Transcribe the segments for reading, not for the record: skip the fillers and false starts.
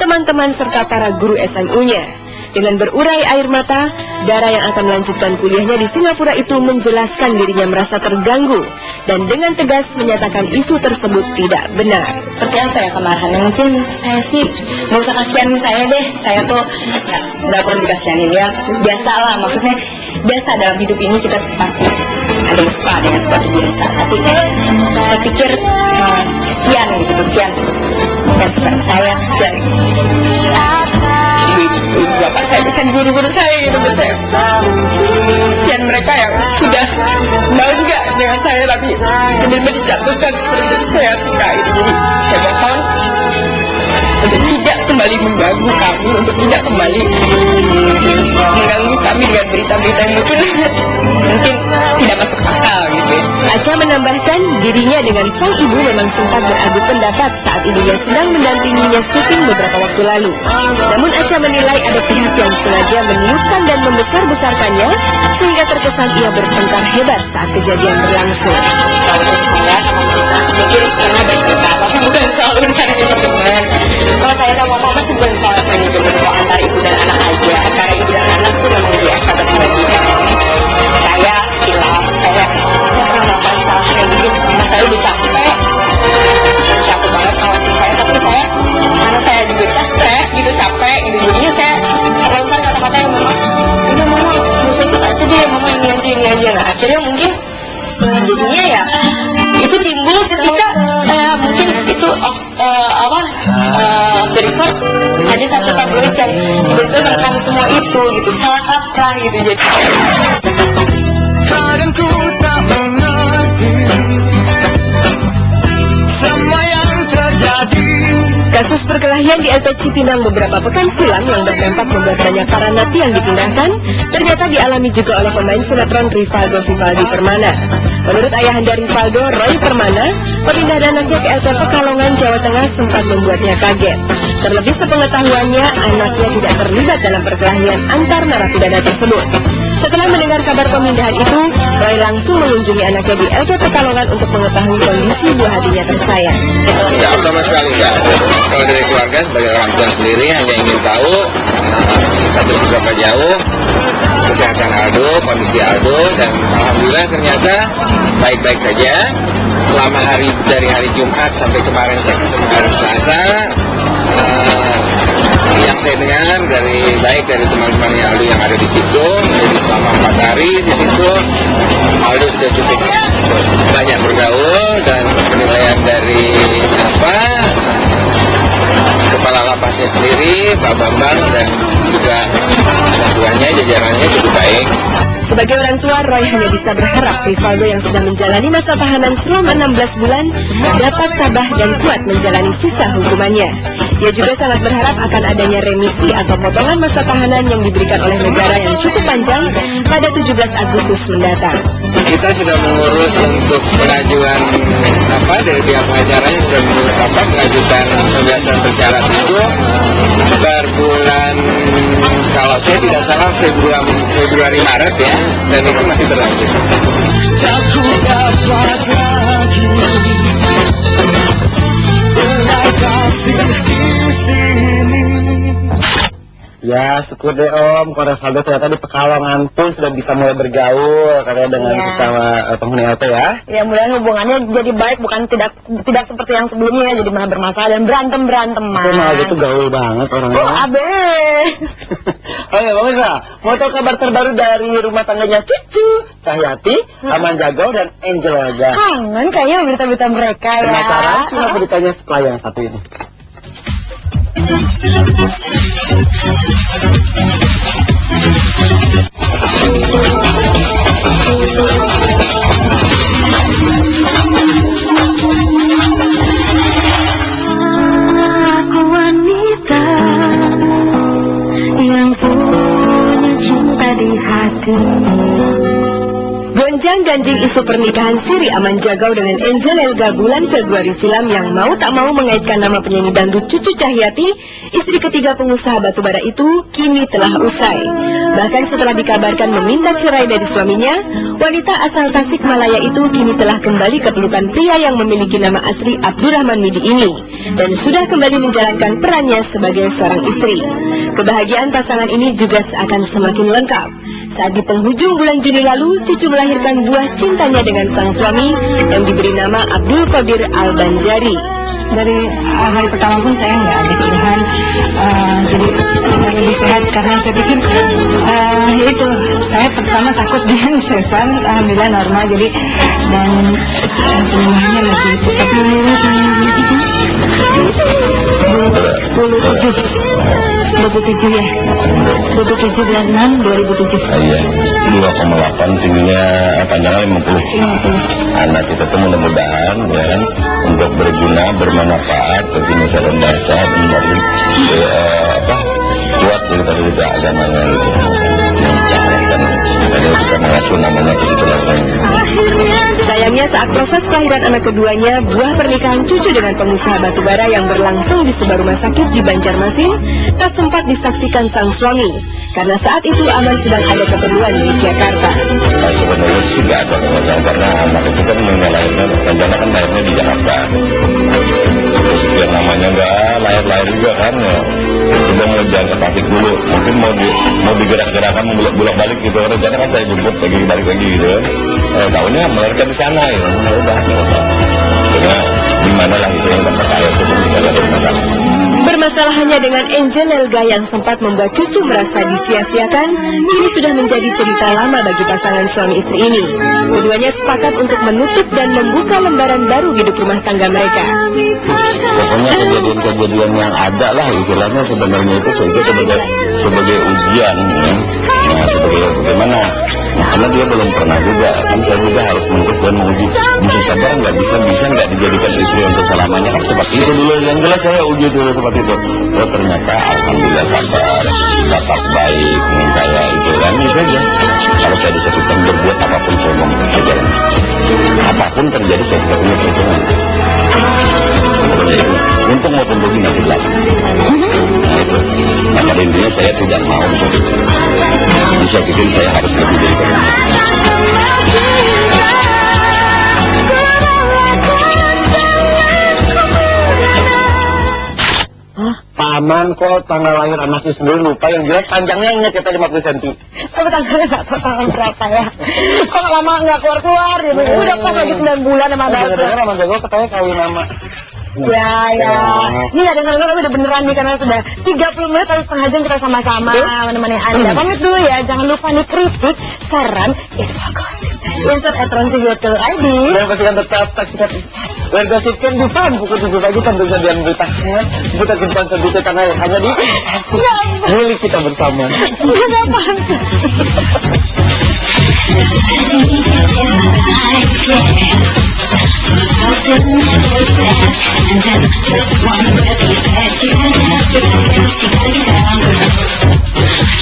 teman-teman serta para guru SMU-nya. Dengan berurai air mata, Dara yang akan melanjutkan kuliahnya di Singapura itu menjelaskan dirinya merasa terganggu dan dengan tegas menyatakan isu tersebut tidak benar. Seperti apa ya kemarahan? Mungkin saya sih nggak usah kasihanin saya deh. Saya tuh nggak perlu dikasihanin ya. Biasalah, maksudnya biasa dalam hidup ini kita pasti ada yang suka, ada yang suka itu biasa. Tapi saya pikir kesian gitu, kesian. Bukan suka saya, kesian. Ibu bapak saya, kesian guru-guru saya gitu. Kesian mereka yang sudah bangga dengan saya tapi benar-benar dijatuhkan seperti itu. Saya suka gitu. Jadi saya mohon untuk tidak kembali mengganggu kami, untuk tidak kembali mengganggu kami dengan berita-berita yang mungkin tidak masuk akal gitu. Acha menambahkan dirinya dengan sang ibu memang sempat beradu pendapat saat ibunya sedang mendampinginya syuting beberapa waktu lalu. Namun Acha menilai ada pihak yang sengaja meniupkan dan membesar-besarkannya sehingga terkesan ia bertengkar hebat saat kejadian berlangsung. Kalau saya sama mereka mungkin karena bertengkar, tapi bukan soal manajemen. Kalau saya sama mama sih bukan soal manajemen, kalau antara ibu dan anak aja. Karena ibu dan anak itu memang biasa terjadi. Saya hilaf, saya pernah melakukan salah kayak gitu. Mama saya udah capek banget ngawasin saya, tapi saya karena saya juga capek gitu, jadinya saya melontar kata-kata yang mama, udah mama nggak usah ikut aja deh, mama ini aja. Nah akhirnya mungkin jadinya ya itu timbul ketika mungkin itu record ada satu tabloid yang betul merekam semua itu gitu, salah kaprah gitu. Jadi kadang ku tak mengerti semua yang terjadi. Kasus perkelahian di LP Cipinang beberapa pekan silam yang berdampak membuat banyak para napi yang dipindahkan ternyata dialami juga oleh pemain sinetron Rivaldo Vivaldi Permana. Menurut ayahanda Rivaldo, Roy Permana, pemindahan anaknya ke LP Pekalongan, Jawa Tengah sempat membuatnya kaget. Terlebih sepengetahuannya, anaknya tidak terlibat dalam perkelahian antar narapidana tersebut. Setelah mendengar kabar pemindahan itu, Roy langsung mengunjungi anaknya di LP Pekalongan untuk mengetahui kondisi buah hatinya tersayang. Ya, sama sekali enggak. Kalau dari keluarga sebagai orang tua sendiri hanya ingin tahu status seberapa jauh kesehatan Aldo, kondisi Aldo, dan alhamdulillah ternyata baik-baik saja. Selama dari hari Jumat sampai kemarin saya ketemu hari Selasa, yang saya dengar dari teman-temannya Aldo yang ada di situ, jadi selama 4 hari di situ Aldo sudah cukup banyak bergaul, dan penilaian dari kepala lapasnya sendiri, Pak Bambang, dan juga satuannya, jajarannya cukup baik. Sebagai orang tua, Roy hanya bisa berharap Rivaldo yang sudah menjalani masa tahanan selama 16 bulan dapat tabah dan kuat menjalani sisa hukumannya. Ia juga sangat berharap akan adanya remisi atau potongan masa tahanan yang diberikan oleh negara yang cukup panjang pada 17 Agustus mendatang. Kita sudah mengurus untuk pengajuan dari pihak pengacaranya sudah mengajukan pembebasan bersyarat itu per bulan, kalau saya tidak salah Februari Maret ya, dan itu masih berlanjut. Aku dapat lagi kasih di sini. Ya, syukur deh Om, kalau Rivaldo ternyata di Pekalongan pun sudah bisa mulai bergaul katanya dengan sesama penghuni LP ya. ya mudah-mudahan hubungannya jadi baik, bukan tidak seperti yang sebelumnya ya, jadi malah bermasalah dan berantem Itu malah gitu gaul banget orangnya. Oh abe. Oh ya, Bang Musa, mau tahu kabar terbaru dari rumah tangganya Cucu, Cahyati, Aman Jagau, dan Angel Elga? Kangen kayaknya berita-berita mereka ya. Penasaran? Cuma beritanya setelah yang satu ini. Aku wanita yang punya cinta di hati. Gonjang-ganjing isu pernikahan Siri Aman Jagau dengan Angel Elga bulan Februari silam yang mau tak mau mengaitkan nama penyanyi dangdut Cucu Cahyati, istri ketiga pengusaha batubara itu, kini telah usai. Bahkan setelah dikabarkan meminta cerai dari suaminya, wanita asal Tasikmalaya itu kini telah kembali ke pelukan pria yang memiliki nama asli Abdurrahman Midi ini, dan sudah kembali menjalankan perannya sebagai seorang istri. Kebahagiaan pasangan ini juga seakan semakin lengkap saat di penghujung bulan Juni lalu, Cucu melahirkan buah cintanya dengan sang suami yang diberi nama Abdul Qadir Al-Banjari. Dari hari pertama pun saya nggak ada keluhan, jadi lebih sehat karena saya pikir itu saya pertama takut dengan sesan, alhamdulillah normal, jadi dan penyembuhannya lebih cepat. 27 ya, 27 bulan 6 2007. Iya, 2,8 tingginya, panjangnya 50. Anak kita tuh mudah-mudahan ya kan, untuk berguna, bermanfaat bagi masyarakat bangsa dan maupun kuat daripada juga agamanya itu. Makanya kita mengacu namanya ke situ lagi. Sayangnya saat proses kelahiran anak keduanya, buah pernikahan Cucu dengan pengusaha batubara yang berlangsung di sebuah rumah sakit di Banjarmasin tak sempat disaksikan sang suami, karena saat itu Aman sedang ada keperluan di Jakarta. Nah, sebenarnya sih nggak ada masalah karena anak itu kan lahirnya, rencana kan lahirnya di Jakarta. Terus yang namanya nggak lahir-lahir juga kan, ya. Sudah mau jalan ke Tasik dulu, mungkin mau digerak-gerakan, mau bolak-balik gitu. Rencana kan saya jemput balik lagi gitu. Tahunya melahirkan di sana ya, udah. Karena gimana lah itu yang tempat air itu pun tidak ada masalah. Bermasalahannya dengan Angel Elga yang sempat membuat Cucu merasa disia-siakan, kini sudah menjadi cerita lama bagi pasangan suami istri ini. Keduanya sepakat untuk menutup dan membuka lembaran baru hidup rumah tangga mereka. Pokoknya kejadian-kejadian yang ada lah istilahnya sebenarnya itu sebagai ujian ya. Nah, sebagai bagaimana? Nah, karena dia belum pernah juga, kan saya juga harus menulis dan menguji bisa sabar nggak, bisa nggak dijadikan istri untuk selamanya, kan seperti itu dulu. Yang jelas saya uji dulu seperti itu. Oh ternyata alhamdulillah sabar, tetap baik, kayak itu kan itu aja. Kalau saya disebutkan berbuat apapun saya mau saja. Apapun terjadi saya tidak punya perhitungan. Untung maupun rugi nanti belakang. Nah itu. Nah pada intinya saya tidak mau seperti itu. Bisa bikin saya harus lebih daripada itu. Paman kok tanggal lahir anaknya sendiri lupa, yang jelas panjangnya ingat ya tadi 50 cm. Tapi tanggalnya nggak tahu tanggal berapa ya. Kok lama nggak keluar gitu. Udah pas lagi 9 bulan sama Bapak. Dengar sama Jago katanya kawin nama. Ya. Ini ada dengar tapi udah beneran nih karena sudah 30 menit atau setengah jam kita sama-sama menemani Anda. Pamit dulu ya, jangan lupa nih kritik, saran, info@transi.id. Dan pastikan tetap saksikan Gosipkan di fan pukul 7 pagi tentu saja dan beritanya seputar kehidupan selanjutnya karena hanya di milik kita bersama.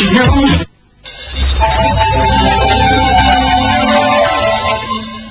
You know